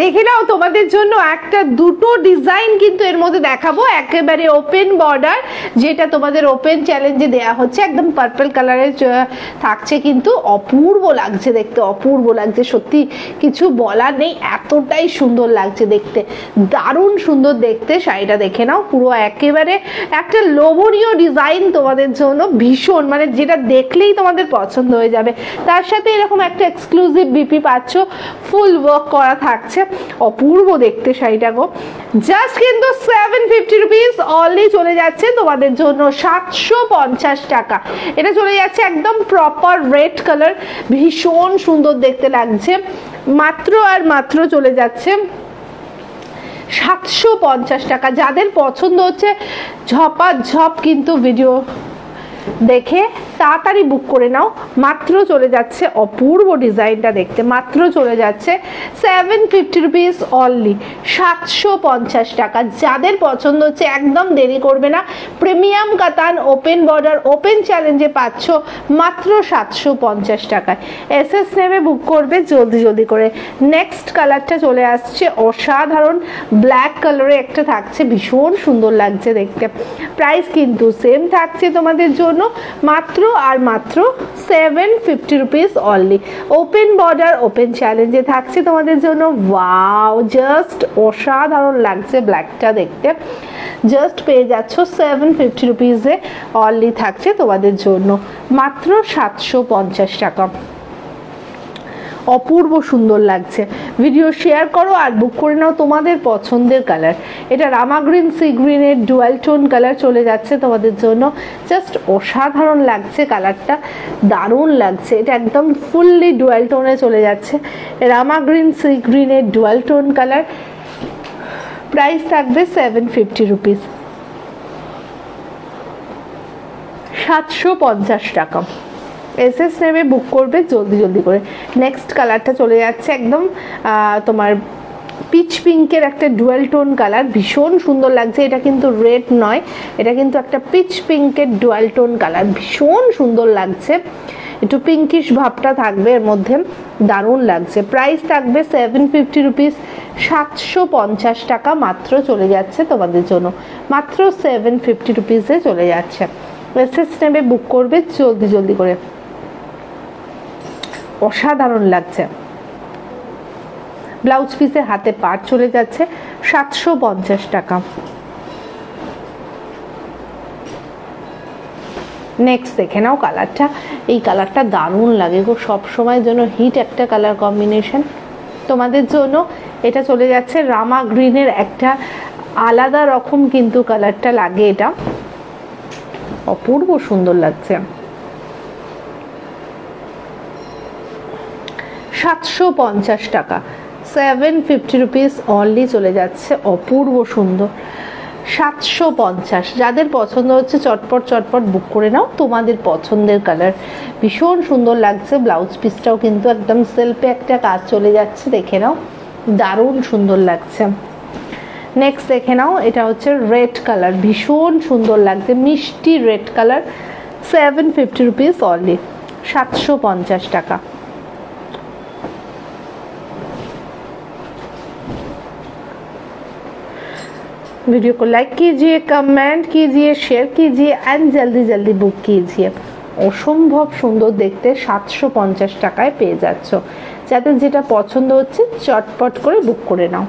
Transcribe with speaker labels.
Speaker 1: দেখে নাও তোমাদের জন্য একটা দুটো ডিজাইন কিন্তু এর মধ্যে দেখাবো, একেবারে ওপেন বর্ডার, যেটা তোমাদের ওপেন চ্যালেঞ্জে দেয়া হচ্ছে, একদম পার্পল কালারের থাকছে, কিন্তু অপূর্ব লাগছে দেখতে, অপূর্ব লাগছে, সত্যি কিছু বলার নেই, এতটাই সুন্দর লাগছে দেখতে, দারুণ সুন্দর দেখতে। শাড়িটা দেখে নাও, পুরো একেবারে একটা লোভনীয় ডিজাইন তোমাদের জন্য, ভীষণ মানে যেটা দেখলেই তোমাদের পছন্দ হয়ে যাবে। তার সাথে এরকম একটা এক্সক্লুসিভ বিপি পাচ্ছ, ফুল ওয়ার্ক করা থাকছে, অপূর্ব দেখতে শাড়িটা গো। জাস্ট কিন্তু 750 রুপিস অনলি চলে যাচ্ছে তোমাদের জন্য 750 টাকা। এটা চলে যাচ্ছে একদম প্রপার রেড কালার, ভীষণ সুন্দর দেখতে লাগছে, মাত্র আর মাত্র চলে যাচ্ছে 750 টাকা। যাদের পছন্দ হচ্ছে ঝপাঝপ কিন্তু ভিডিও দেখে তাড়াতাড়ি বুক করে নাও, মাত্র চলে যাচ্ছে, অপূর্ব ডিজাইনটা দেখতে, মাত্র চলে যাচ্ছে 750 রুপিস অনলি, 750 টাকা। যাদের পছন্দ হচ্ছে একদম দেরি করবে না, প্রিমিয়াম কাতান ওপেন বর্ডার ওপেন চ্যালেঞ্জে পাচ্ছ মাত্র 750 টাকায়। এসএস নেবে বুক করবে জলদি জলদি করে। নেক্সট কালারটা চলে আসছে অসাধারণ ব্ল্যাক কালারে একটা থাকছে, ভীষণ সুন্দর লাগছে দেখতে। প্রাইস কিন্তু সেম থাকছে তোমাদের জন্য মাত্র আর মাত্র 750 rupees only, open border open চ্যালেঞ্জে থাকছে তোমাদের জন্য। ওয়াও, জাস্ট অসাধারণ লাগছে ব্ল্যাকটা দেখতে, জাস্ট পেয়ে যাচ্ছ 750 রুপিসে অনলি, থাকছে তোমাদের জন্য মাত্র 750 টাকা। অপূর্ব সুন্দর লাগছে, ভিডিও শেয়ার করো আর বুক করে নাও তোমাদের পছন্দের কালার। এটা রামা গ্রিন সি গ্রিনের ডুয়াল টোন কালার চলে যাচ্ছে তোমাদের জন্য, জাস্ট অসাধারণ লাগছে কালারটা, দারুণ লাগছে, এটা একদম ফুললি ডুয়াল টোনে চলে যাচ্ছে, রামা গ্রিন সি গ্রিনের ডুয়াল টোন কালার। প্রাইস থাকবে 750 রুপিস, 750 টাকা। এসএস নেবে বুক করবে জলদি জলদি করে। নেক্সট কালারটা চলে যাচ্ছে একদম তোমার পিচ পিঙ্কের একটা ডুয়াল টোন কালার, ভীষণ সুন্দর লাগছে। এটা কিন্তু রেড নয়, এটা কিন্তু একটা পিচ পিঙ্কের ডুয়াল টোন কালার, ভীষণ সুন্দর লাগছে, একটু পিঙ্কিশ ভাবটা থাকবে এর মধ্যে, দারুণ লাগছে। প্রাইস থাকবে 750 রুপিস, 750 টাকা মাত্র চলে যাচ্ছে তোমাদের জন্য, মাত্র 750 রুপিসে চলে যাচ্ছে। এসএস নেবে বুক করবে জলদি জলদি করে, অসাধারণ লাগছে। ব্লাউজ পিসে হাতে পাট চলে যাচ্ছে 750 টাকা। নেক্সট দেখে নাও কালারটা, এই কালারটা দারুণ লাগে গো, সবসময়ের জন্য হিট একটা কালার কম্বিনেশন তোমাদের জন্য। এটা চলে যাচ্ছে রামা গ্রিনের একটা আলাদা রকম কিন্তু কালারটা লাগে, এটা অপূর্ব সুন্দর লাগছে। 750 টাকা, 750 রুপিস অনলি চলে যাচ্ছে, অপূর্ব সুন্দর 750। যাদের পছন্দ হচ্ছে চটপট চটপট বুক করে নাও তোমাদের পছন্দের কালার, ভীষণ সুন্দর লাগছে। ব্লাউজ পিসটাও কিন্তু একদম সেলফে একটা কাজ চলে যাচ্ছে, দেখে নাও, দারুণ সুন্দর লাগছে। নেক্সট দেখে নাও, এটা হচ্ছে রেড কালার, ভীষণ সুন্দর লাগছে, মিষ্টি রেড কালার, 750 রুপিস অনলি, 750 টাকা। वीडियो को लाइक कीजिए, कमेंट कीजिए, शेयर कीजिए एंड जल्दी जल्दी बुक कीजिए। অসম্ভব সুন্দর দেখতে, 750 টাকায় পেয়ে যাচ্ছ। যাদের যেটা পছন্দ হচ্ছে চটপট করে বুক করে নাও।